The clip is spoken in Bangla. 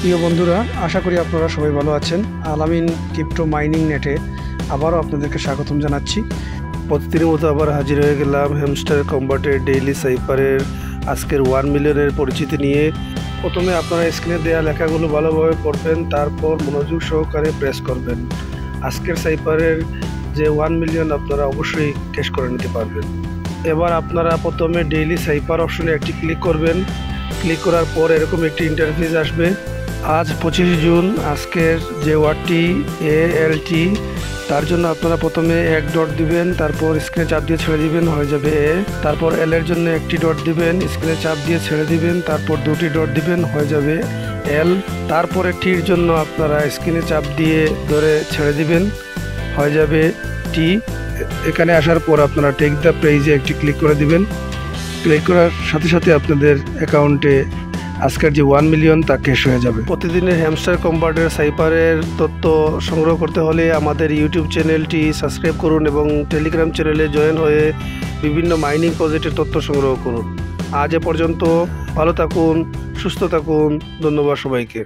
প্রিয় বন্ধুরা, আশা করি আপনারা সবাই ভালো আছেন। আলামিন ক্রিপ্টো মাইনিং নেটে আবারও আপনাদেরকে স্বাগতম জানাচ্ছি। প্রতিদিনের মতো আবার হাজির হয়ে গেলাম হ্যামস্টার কম্বাটের ডেইলি সাইফারের আজকের 1 মিলিয়নের পরিচিতি নিয়ে। প্রথমে আপনারা স্ক্রিনে দেওয়া লেখাগুলো ভালোভাবে পড়বেন, তারপর মনোযোগ সহকারে প্রেস করবেন। আজকের সাইফারের যে 1 মিলিয়ন আপনারা অবশ্যই ক্যাশ করে নিতে পারবেন। এবার আপনারা প্রথমে ডেইলি সাইফার অপশনে একটি ক্লিক করবেন। ক্লিক করার পর এরকম একটি ইন্টারফেস আসবে। আজ 25 জুন, আজকের যে ওয়ার্ডটি ALT, তার জন্য আপনারা প্রথমে এক ডট দিবেন, তারপর স্ক্রিনে চাপ দিয়ে ছেড়ে দিবেন, হয়ে যাবে A। তারপর L এর জন্য একটি ডট দিবেন, স্ক্রিনে চাপ দিয়ে ছেড়ে দিবেন, তারপর দুটি ডট দিবেন, হয়ে যাবে L। তারপর টির জন্য আপনারা স্ক্রিনে চাপ দিয়ে ধরে ছেড়ে দিবেন, হয়ে যাবে T। এখানে আসার পর আপনারা টেক দ্য পেজে একটি ক্লিক করে দিবেন। ক্লিক করার সাথে সাথে আপনাদের অ্যাকাউন্টে আজকের যে 1 মিলিয়ন তা ক্যাশ হয়ে যাবে। প্রতিদিনের হ্যামস্টার কম্বাটের সাইফারের তথ্য সংগ্রহ করতে হলে আমাদের ইউটিউব চ্যানেলটি সাবস্ক্রাইব করুন এবং টেলিগ্রাম চ্যানেলে জয়েন হয়ে বিভিন্ন মাইনিং প্রজেক্টের তথ্য সংগ্রহ করুন। আজ এ পর্যন্ত, ভালো থাকুন, সুস্থ থাকুন, ধন্যবাদ সবাইকে।